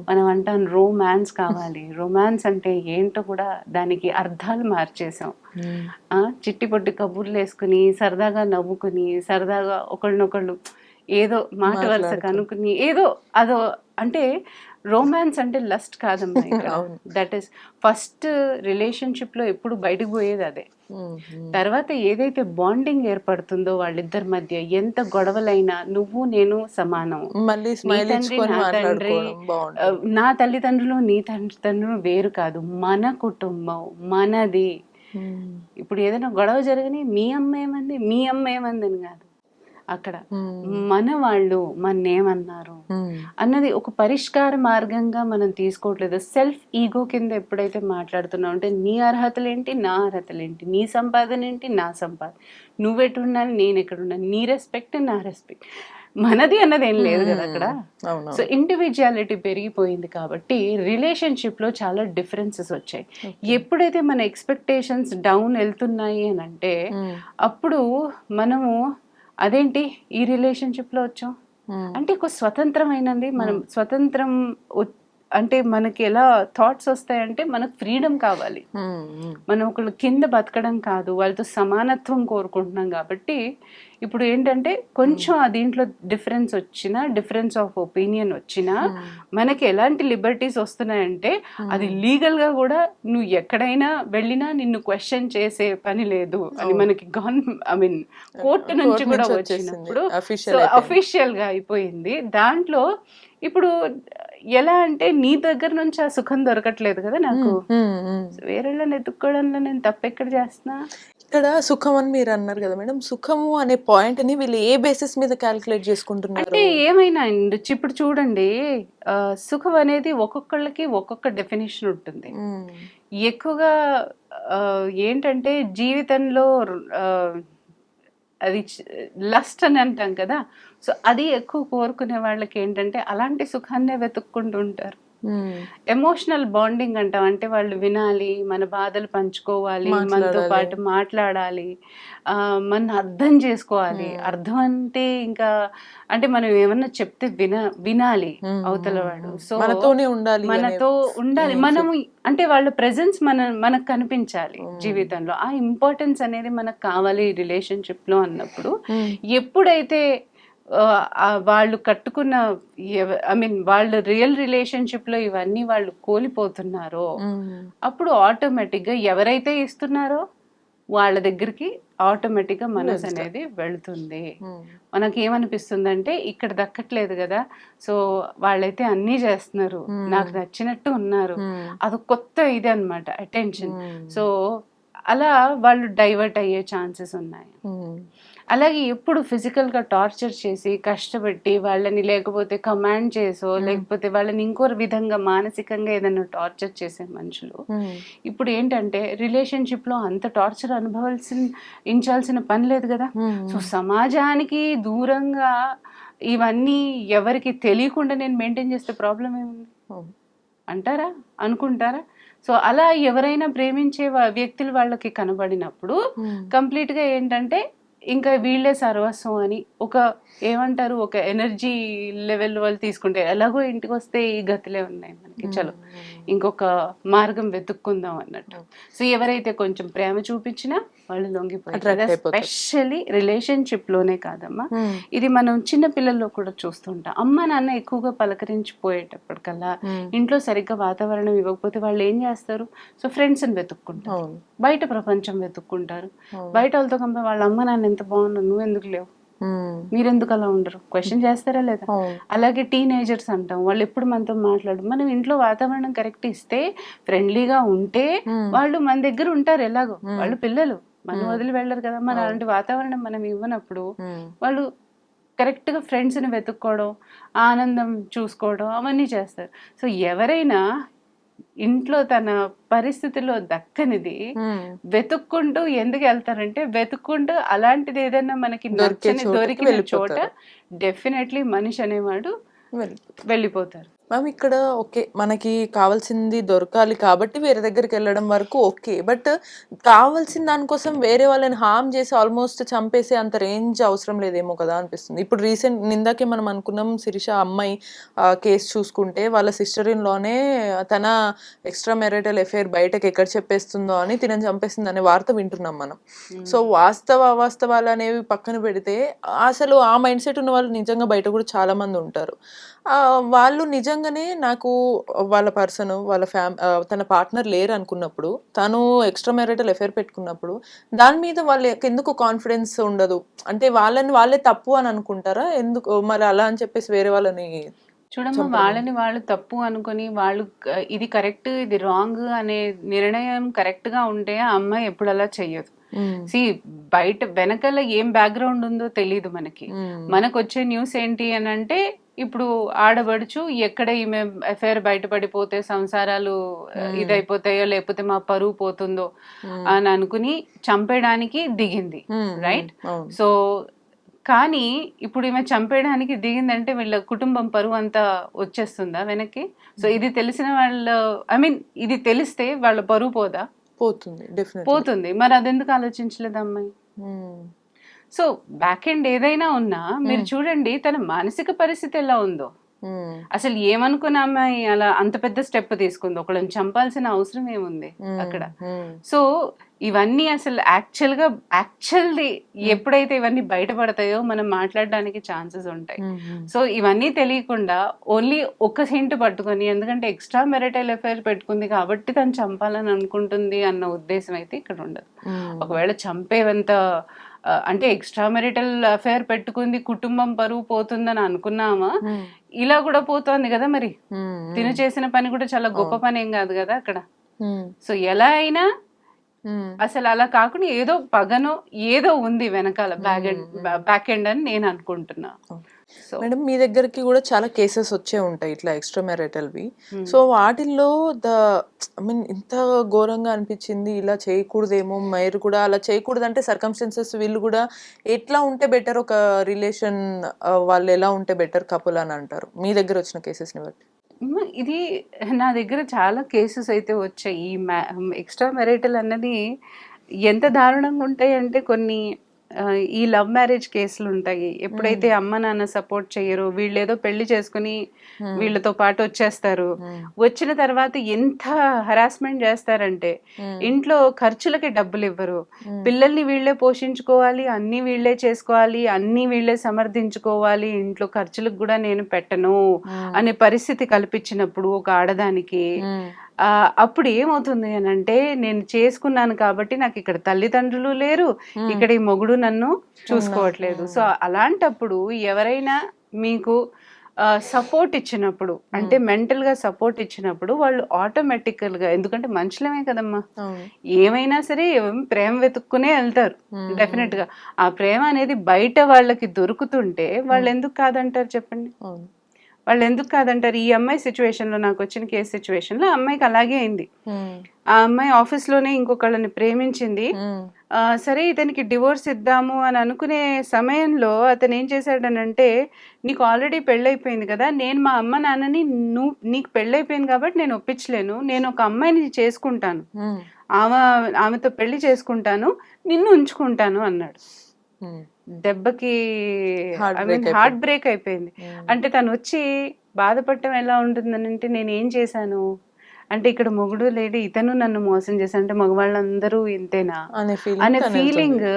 మనం అంటాం రొమాన్స్ కావాలి. రొమాన్స్ అంటే ఏంటో కూడా దానికి అర్థాలు మార్చేసాం. చిట్టి పొట్టి కబుర్లు వేసుకుని, సరదాగా నవ్వుకుని, సరదాగా ఒకళ్ళనొకళ్ళు ఏదో మాట వరుసకు అనుకుని ఏదో అదో అంటే రొమాన్స్ అంటే లస్ట్ కాదమ్మా ఇక్కడ. దట్ ఈస్ ఫస్ట్ రిలేషన్షిప్ లో ఎప్పుడు బయటకు పోయేది అదే. తర్వాత ఏదైతే బాండింగ్ ఏర్పడుతుందో వాళ్ళిద్దరి మధ్య, ఎంత గొడవలైనా నువ్వు నేను సమానం, నీ తండ్రి నా తండ్రి, నా తల్లిదండ్రులు నీ తల్లిదండ్రులు వేరు కాదు, మన కుటుంబం మనది. ఇప్పుడు ఏదైనా గొడవ జరగని మీ అమ్మ ఏమంది మీ అమ్మ ఏమంది అని కాదు, అక్కడ మన వాళ్ళు మన్నేమన్నారు అన్నది ఒక పరిష్కార మార్గంగా మనం తీసుకోవట్లేదు. సెల్ఫ్ ఈగో కింద ఎప్పుడైతే మాట్లాడుతున్నావు అంటే నీ అర్హతలేంటి నా అర్హతలేంటి, నీ సంపాదన ఏంటి నా సంపాదన, నువ్వెటు ఉండాలి నేను ఎక్కడ ఉండాలి, నీ రెస్పెక్ట్ నా రెస్పెక్ట్, మనది అన్నది ఏం లేదు కదా అక్కడ. సో ఇండివిజువాలిటీ పెరిగిపోయింది కాబట్టి రిలేషన్షిప్ లో చాలా డిఫరెన్సెస్ వచ్చాయి. ఎప్పుడైతే మన ఎక్స్పెక్టేషన్స్ డౌన్ వెళ్తున్నాయి అని అంటే అప్పుడు మనము అదేంటి ఈ రిలేషన్షిప్ లో వచ్చాం అంటే ఒక స్వతంత్రమైనది. మనం స్వతంత్రం అంటే మనకి ఎలా థాట్స్ వస్తాయంటే మనకు ఫ్రీడమ్ కావాలి, మనం ఒకళ్ళు కింద బతకడం కాదు, వాళ్ళతో సమానత్వం కోరుకుంటున్నాం. కాబట్టి ఇప్పుడు ఏంటంటే కొంచెం ఆ దీంట్లో డిఫరెన్స్ వచ్చినా, డిఫరెన్స్ ఆఫ్ ఒపీనియన్ వచ్చినా మనకి ఎలాంటి లిబర్టీస్ వస్తున్నాయంటే అది లీగల్ గా కూడా నువ్వు ఎక్కడైనా వెళ్ళినా నిన్ను క్వశ్చన్ చేసే పని లేదు అని మనకి కోర్టు నుంచి కూడా వచ్చినప్పుడు అఫీషియల్ గా అయిపోయింది. దాంట్లో ఇప్పుడు ఎలా అంటే నీ దగ్గర నుంచి ఆ సుఖం దొరకట్లేదు కదా నాకు, వేరేళ్ళని ఎత్తుక్కోవడంలో నేను తప్పెక్కడ చేస్తున్నా. ఇక్కడ సుఖం అని మీరు అన్నారు కదా మేడం, సుఖము అనే పాయింట్ ని వీళ్ళు ఏ బేసిస్ మీద క్యాల్కులేట్ చేసుకుంటున్నారు అంటే ఏమైనా ఉండొచ్చు. ఇప్పుడు చూడండి, సుఖం అనేది ఒక్కొక్కళ్ళకి ఒక్కొక్క డెఫినేషన్ ఉంటుంది. ఎక్కువగా ఏంటంటే జీవితంలో అది లస్ట్ అని అంటాం కదా, సో అది ఎక్కువ కోరుకునే వాళ్ళకి ఏంటంటే అలాంటి సుఖాన్నే వెతుక్కుంటూ ఉంటారు. ఎమోషనల్ బాండింగ్ అంటాం, అంటే వాళ్ళు వినాలి, మన బాధలు పంచుకోవాలి, మనతో పాటు మాట్లాడాలి, మన అర్థం చేసుకోవాలి. అర్థం అంటే ఇంకా అంటే మనం ఏమన్నా చెప్తే వినాలి అవతల వాడు, సో మనతో ఉండాలి, మనము అంటే వాళ్ళ ప్రెజెన్స్ మనకు కనిపించాలి జీవితంలో. ఆ ఇంపార్టెన్స్ అనేది మనకు కావాలి రిలేషన్షిప్ లో అన్నప్పుడు. ఎప్పుడైతే వాళ్ళు కట్టుకున్న వాళ్ళ రియల్ రిలేషన్షిప్ లో ఇవన్నీ వాళ్ళు కోల్పోతున్నారో అప్పుడు ఆటోమేటిక్ గా ఎవరైతే ఇస్తున్నారో వాళ్ళ దగ్గరికి ఆటోమేటిక్ గా మనసు అనేది వెళుతుంది. మనకి ఏమనిపిస్తుంది అంటే ఇక్కడ దక్కట్లేదు కదా, సో వాళ్ళైతే అన్నీ చేస్తున్నారు, నాకు నచ్చినట్టు ఉన్నారు, అది కొత్త ఇది అన్నమాట అటెన్షన్. సో అలా వాళ్ళు డైవర్ట్ అయ్యే ఛాన్సెస్ ఉన్నాయి. అలాగే ఎప్పుడు ఫిజికల్ గా టార్చర్ చేసి కష్టపెట్టి వాళ్ళని, లేకపోతే కమాండ్ చేసో, లేకపోతే వాళ్ళని ఇంకో విధంగా మానసికంగా ఏదైనా టార్చర్ చేసే మనుషులు ఇప్పుడు ఏంటంటే రిలేషన్షిప్ లో అంత టార్చర్ అనుభవించాల్సిన పని లేదు కదా. సో సమాజానికి దూరంగా ఇవన్నీ ఎవరికి తెలియకుండా నేను మెయింటైన్ చేస్తే ప్రాబ్లం ఏముంది అంటారా, అనుకుంటారా? సో అలా ఎవరైనా ప్రేమించే వ్యక్తులు వాళ్ళకి కనబడినప్పుడు కంప్లీట్ గా ఏంటంటే ఇంకా వీళ్ళే సర్వస్వం అని ఒక ఏమంటారు ఒక ఎనర్జీ లెవెల్ వాళ్ళు తీసుకుంటే, ఎలాగో ఇంటికి వస్తే ఈ గతిలే ఉన్నాయి మనకి, చలో ఇంకొక మార్గం వెతుక్కుందాం అన్నట్టు. సో ఎవరైతే కొంచెం ప్రేమ చూపించినా వాళ్ళు లొంగిపోతారు. ఎస్పెషల్లీ రిలేషన్షిప్ లోనే కాదమ్మా, ఇది మనం చిన్న పిల్లల్లో కూడా చూస్తుంటాం. అమ్మ నాన్న ఎక్కువగా పలకరించిపోయేటప్పటికల్లా ఇంట్లో సరిగ్గా వాతావరణం ఇవ్వకపోతే వాళ్ళు ఏం చేస్తారు, సో ఫ్రెండ్స్ ని వెతుక్కుంటారు, బయట ప్రపంచం వెతుక్కుంటారు. బయట వాళ్ళతో కంపేర్ వాళ్ళ అమ్మ నాన్న ఎంత బాగున్నారు, నువ్వు ఎందుకు లేవు, మీరెందుకు అలా ఉండరు, క్వశ్చన్ చేస్తారా లేదా? అలాగే టీనేజర్స్ అంటాం, వాళ్ళు ఎప్పుడు మనతో మాట్లాడు, మనం ఇంట్లో వాతావరణం కరెక్ట్ ఇస్తే, ఫ్రెండ్లీగా ఉంటే వాళ్ళు మన దగ్గర ఉంటారు. ఎలాగో వాళ్ళు పిల్లలు, మనం వదిలి వెళ్ళరు కదా. మరి అలాంటి వాతావరణం మనం ఇవ్వనప్పుడు వాళ్ళు కరెక్ట్ గా ఫ్రెండ్స్ ని వెతుక్కోవడం, ఆనందం చూసుకోవడం అవన్నీ చేస్తారు. సో ఎవరైనా ఇంట్లో తన పరిస్థితిలో దక్కనిది వెతుక్కుంటూ ఎందుకు వెళ్తారంటే, వెతుక్కుంటూ అలాంటిది ఏదైనా మనకి నచ్చని దొరికిన చోట డెఫినెట్లీ మనిషి అనేవాడు వెళ్ళిపోతారు. మ్యామ్ ఇక్కడ ఓకే. మనకి కావాల్సింది దొరకాలి కాబట్టి వేరే దగ్గరికెళ్ళడం వరకు ఓకే. బట్ కావాల్సిన దానికోసం వేరే వాళ్ళని హార్మ్ చేసి ఆల్మోస్ట్ చంపేసే అంత రేంజ్ అవసరం లేదేమో కదా అనిపిస్తుంది. ఇప్పుడు ఇందాకే మనం అనుకున్నాం శిరీష అమ్మాయి కేస్ చూసుకుంటే వాళ్ళ సిస్టర్ ఇన్ లానే తన ఎక్స్‌ట్రా మ్యారిటల్ అఫైర్ బయటకి ఎక్కడ చెప్పేస్తుందో అని తినని చంపేసిందనే వార్త వింటున్నాం మనం. సో అవాస్తవాలనేవి పక్కన పెడితే అసలు ఆ మైండ్ సెట్ ఉన్న వాళ్ళు నిజంగా బయట కూడా చాలా మంది ఉంటారు. వాళ్ళు నిజంగానే నాకు వాళ్ళ వాళ్ళ తన పార్ట్నర్ లేరనుకున్నప్పుడు, తను ఎక్స్‌ట్రా మ్యారిటల్ అఫైర్ పెట్టుకున్నప్పుడు, దాని మీద వాళ్ళకెందుకు కాన్ఫిడెన్స్ ఉండదు? అంటే వాళ్ళని వాళ్ళే తప్పు అని అనుకుంటారా? ఎందుకు మరి అలా అని చెప్పేసి వేరే వాళ్ళని చూడమ్మా, చంపడం వాళ్ళని వాళ్ళు తప్పు అనుకొని వాళ్ళు ఇది కరెక్ట్ ఇది రాంగ్ అనే నిర్ణయం కరెక్ట్ గా ఉంటే ఆ అమ్మాయి ఎప్పుడు అలా చెయ్యదు. సి బయట వెనకాల ఏం బ్యాక్గ్రౌండ్ ఉందో తెలియదు మనకి. మనకు వచ్చే న్యూస్ ఏంటి అని అంటే ఇప్పుడు ఆడబడుచు ఎక్కడ ఈమె అఫైర్ బయటపడిపోతే సంసారాలు ఇదైపోతాయో లేకపోతే మా పరువు పోతుందో అని అనుకుని చంపేయడానికి దిగింది, రైట్? సో కానీ ఇప్పుడు ఈమె చంపేయడానికి దిగిందంటే వీళ్ళ కుటుంబం పరువు అంతా వచ్చేస్తుందా వెనక్కి? సో ఇది తెలిసిన వాళ్ళు, ఐ మీన్ ఇది తెలిస్తే వాళ్ళ పరువు పోదా? పోతుంది. మరి అదెందుకు ఆలోచించలేదు అమ్మాయి? సో బ్యాక్ ఎండ్ ఏదైనా ఉన్నా మీరు చూడండి తన మానసిక పరిస్థితి ఎలా ఉందో. అసలు ఏమనుకున్న అమ్మాయి అలా అంత పెద్ద స్టెప్ తీసుకుంది? ఒకళ్ళని చంపాల్సిన అవసరం ఏముంది అక్కడ? సో ఇవన్నీ అసలు యాక్చువల్లీ ఎప్పుడైతే ఇవన్నీ బయటపడతాయో మనం మాట్లాడడానికి ఛాన్సెస్ ఉంటాయి. సో ఇవన్నీ తెలియకుండా ఓన్లీ ఒక హింట్ పట్టుకొని, ఎందుకంటే ఎక్స్ట్రా మ్యారిటల్ అఫైర్ పెట్టుకుంది కాబట్టి తను చంపాలని అనుకుంటుంది అన్న ఉద్దేశం అయితే ఇక్కడ ఉండదు. ఒకవేళ చంపేవంత అంటే ఎక్స్ట్రా మ్యారిటల్ అఫైర్ పెట్టుకుంది కుటుంబం పరువు పోతుందని అనుకున్నామా? ఇలా కూడా పోతోంది కదా. మరి తిను చేసిన పని కూడా చాలా గొప్ప పని ఏం కాదు కదా అక్కడ. సో ఎలా అయినా అసలు అలా కాకుండా ఏదో పగనో ఏదో ఉంది వెనకాల బ్యాక్ ఎండ్ అని నేను అనుకుంటున్నా. సో మేడం మీ దగ్గరికి కూడా చాలా కేసెస్ వచ్చే ఉంటాయి ఇట్లా ఎక్స్ట్రా మ్యారిటల్వి. సో వాటిల్లో ఐ మీన్ ఇంత ఘోరంగా అనిపించింది, ఇలా చేయకూడదేమో, మీరు కూడా అలా చేయకూడదు అంటే సర్కమ్స్టెన్సెస్ వీళ్ళు కూడా ఎట్లా ఉంటే బెటర్, ఒక రిలేషన్ వాళ్ళు ఎలా ఉంటే బెటర్ కపుల్ అని అంటారు మీ దగ్గర వచ్చిన కేసెస్ని బట్టి? ఇది నా దగ్గర చాలా కేసెస్ అయితే వచ్చాయి. ఈ ఎక్స్ట్రా మ్యారిటల్ అన్నది ఎంత దారుణంగా ఉంటాయి అంటే కొన్ని ఈ లవ్ మ్యారేజ్ కేసులు ఉంటాయి. ఎప్పుడైతే అమ్మ నాన్న సపోర్ట్ చెయ్యరో, వీళ్ళేదో పెళ్లి చేసుకుని వీళ్ళతో పాటు వచ్చేస్తారు. వచ్చిన తర్వాత ఎంత హరాస్మెంట్ చేస్తారంటే ఇంట్లో ఖర్చులకి డబ్బులు ఇవ్వరు, పిల్లల్ని వీళ్ళే పోషించుకోవాలి, అన్ని వీళ్ళే చేసుకోవాలి, అన్ని వీళ్ళే సమర్థించుకోవాలి, ఇంట్లో ఖర్చులకు కూడా నేను పెట్టను అనే పరిస్థితి కల్పించినప్పుడు ఒక ఆడదానికి అప్పుడు ఏమవుతుంది అని అంటే, నేను చేసుకున్నాను కాబట్టి నాకు ఇక్కడ తల్లిదండ్రులు లేరు, ఇక్కడ ఈ మొగుడు నన్ను చూసుకోవట్లేదు. సో అలాంటప్పుడు ఎవరైనా మీకు సపోర్ట్ ఇచ్చినప్పుడు, అంటే మెంటల్ గా సపోర్ట్ ఇచ్చినప్పుడు వాళ్ళు ఆటోమేటికల్ గా, ఎందుకంటే మనుషులమే కదమ్మా, ఏమైనా సరే ప్రేమ వెతుక్కునే వెళ్తారు డెఫినెట్ గా. ఆ ప్రేమ అనేది బయట వాళ్ళకి దొరుకుతుంటే వాళ్ళు ఎందుకు కాదంటారు చెప్పండి? వాళ్ళు ఎందుకు కాదంటారు? ఈ అమ్మాయి సిచ్యువేషన్ లో, నాకు వచ్చిన కేసు సిచ్యువేషన్ లో అమ్మాయికి అలాగే అయింది. ఆ అమ్మాయి ఆఫీస్ లోనే ఇంకొకళ్ళని ప్రేమించింది. సరే ఇతనికి డివోర్స్ ఇద్దాము అని అనుకునే సమయంలో అతను ఏం చేశాడనంటే, నీకు ఆల్రెడీ పెళ్ళైపోయింది కదా, నేను మా అమ్మ నాన్నని నీకు పెళ్ళైపోయింది కాబట్టి నేను ఒప్పించలేను, నేను ఒక అమ్మాయిని చేసుకుంటాను, ఆమెతో పెళ్లి చేసుకుంటాను, నిన్ను ఉంచుకుంటాను అన్నాడు. దెబ్బకి హార్ట్ బ్రేక్ అయిపోయింది. అంటే తను వచ్చి బాధపడటం ఎలా ఉంటుందని అంటే, నేను ఏం చేశాను అంటే, ఇక్కడ మొగుడు లేడు, ఇతను నన్ను మోసం చేశాను, అంటే మగవాళ్ళందరూ ఇంతేనా అనే ఫీలింగ్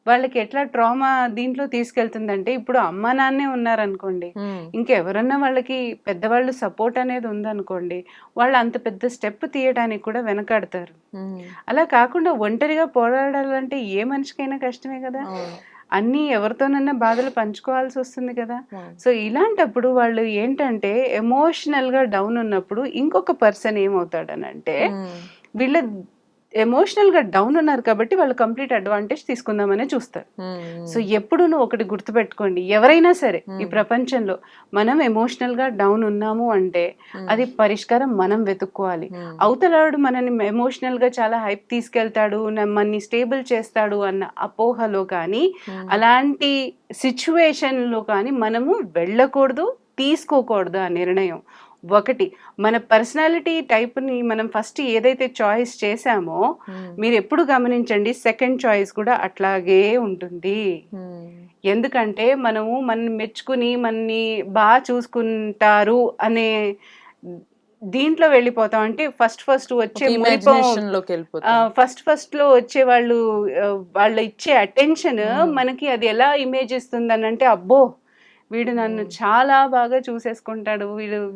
వాళ్ళకి ఎట్లా ట్రామా దీంట్లో తీసుకెళ్తుందంటే, ఇప్పుడు అమ్మ నాన్నే ఉన్నారనుకోండి, ఇంకెవరన్నా వాళ్ళకి పెద్దవాళ్ళు సపోర్ట్ అనేది ఉందనుకోండి, వాళ్ళు అంత పెద్ద స్టెప్ తీయడానికి కూడా వెనకాడతారు. అలా కాకుండా ఒంటరిగా పోరాడాలంటే ఏ మనిషికైనా కష్టమే కదా. అన్నీ ఎవరితోనన్నా బాధలు పంచుకోవాల్సి వస్తుంది కదా. సో ఇలాంటప్పుడు వాళ్ళు ఏంటంటే ఎమోషనల్ గా డౌన్ ఉన్నప్పుడు ఇంకొక పర్సన్ ఏమవుతాడనంటే, వీళ్ళ ఎమోషనల్ గా డౌన్ ఉన్నారు కాబట్టి వాళ్ళు కంప్లీట్ అడ్వాంటేజ్ తీసుకుందామనే చూస్తారు. సో ఎప్పుడు ఒకటి గుర్తుపెట్టుకోండి, ఎవరైనా సరే ఈ ప్రపంచంలో మనం ఎమోషనల్ గా డౌన్ ఉన్నాము అంటే అది పరిష్కారం మనం వెతుక్కోవాలి. అవతలాడు మనని ఎమోషనల్ గా చాలా హైప్ తీసుకెళ్తాడు, మనని స్టేబుల్ చేస్తాడు అన్న అపోహలో కానీ అలాంటి సిచ్యువేషన్ లో కానీ మనము వెళ్ళకూడదు, తీసుకోకూడదు ఆ నిర్ణయం. ఒకటి మన పర్సనాలిటీ టైప్ని మనం ఫస్ట్ ఏదైతే చాయిస్ చేసామో మీరు ఎప్పుడు గమనించండి సెకండ్ చాయిస్ కూడా అట్లాగే ఉంటుంది. ఎందుకంటే మనము మనని మెచ్చుకుని మనని బాగా చూసుకుంటారు అనే దీంట్లో వెళ్ళిపోతాం. అంటే ఫస్ట్ వచ్చే ఇమాజినేషన్ లోకి వెళ్ళిపోతాం. ఫస్ట్ లో వచ్చే వాళ్ళు ఇచ్చే అటెన్షన్ మనకి అది ఎలా ఇమేజ్ ఇస్తుంది అని అంటే, అబ్బో వీడు నన్ను చాలా బాగా చూసేసుకుంటాడు,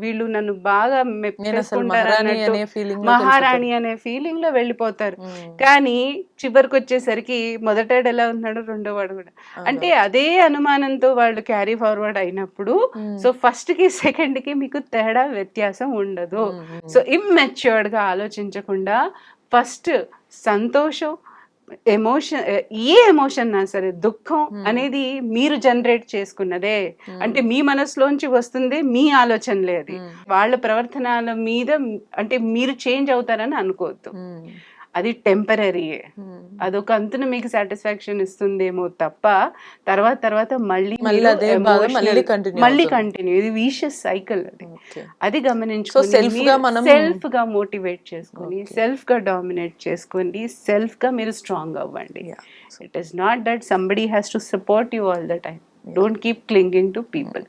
వీళ్ళు నన్ను బాగా మెప్పేసుకుంటారు అన్నట్టు మహారాణి అనే ఫీలింగ్ లో వెళ్ళిపోతారు. కానీ చివరికి వచ్చేసరికి మొదటాడు ఎలా ఉన్నాడు, రెండో వాడు కూడా అంటే అదే అనుమానంతో వాళ్ళు క్యారీ ఫార్వర్డ్ అయినప్పుడు సో ఫస్ట్ కి సెకండ్ కి మీకు తేడా వ్యత్యాసం ఉండదు. సో ఇమ్మెచ్యూర్డ్ గా ఆలోచించకుండా ఫస్ట్ సంతోషం ఏ ఎమోషన్ నా సరే దుఃఖం అనేది మీరు జనరేట్ చేసుకున్నదే. అంటే మీ మనసులోంచి వస్తుంది, మీ ఆలోచనలే. అది వాళ్ళ ప్రవర్తనల మీద అంటే మీరు చేంజ్ అవుతారని అనుకోవద్దు. అది టెంపరీయే. అదొక అంతున మీకు సాటిస్ఫాక్షన్ ఇస్తుందేమో తప్ప తర్వాత మళ్ళీ కంటిన్యూ. ఇది విషియస్ సైకిల్. అది గమనించుకొని సెల్ఫ్ గా మోటివేట్ చేసుకొని, సెల్ఫ్ గా డామినేట్ చేసుకొని, సెల్ఫ్ గా మీరు స్ట్రాంగ్ అవ్వండి. It is not that somebody has to support you all the time. Don't keep clinging to people.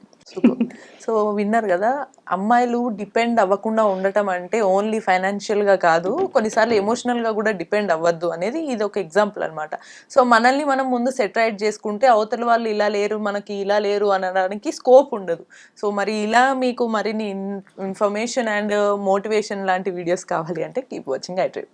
So విన్నారు కదా, అమ్మాయిలు డిపెండ్ అవ్వకుండా ఉండటం అంటే ఓన్లీ ఫైనాన్షియల్ గా కాదు, కొన్నిసార్లు ఎమోషనల్ గా కూడా డిపెండ్ అవ్వద్దు అనేది ఇది ఒక ఎగ్జాంపుల్ అనమాట. సో మనల్ని మనం ముందు సెటరైట్ చేసుకుంటే అవతల వాళ్ళు ఇలా లేరు, మనకి ఇలా లేరు అనడానికి స్కోప్ ఉండదు. సో మరి ఇలా మీకు మరిన్ని ఇన్ఫర్మేషన్ అండ్ మోటివేషన్ లాంటి వీడియోస్ కావాలి అంటే కీప్ వాచింగ్ ఐ డ్రీమ్.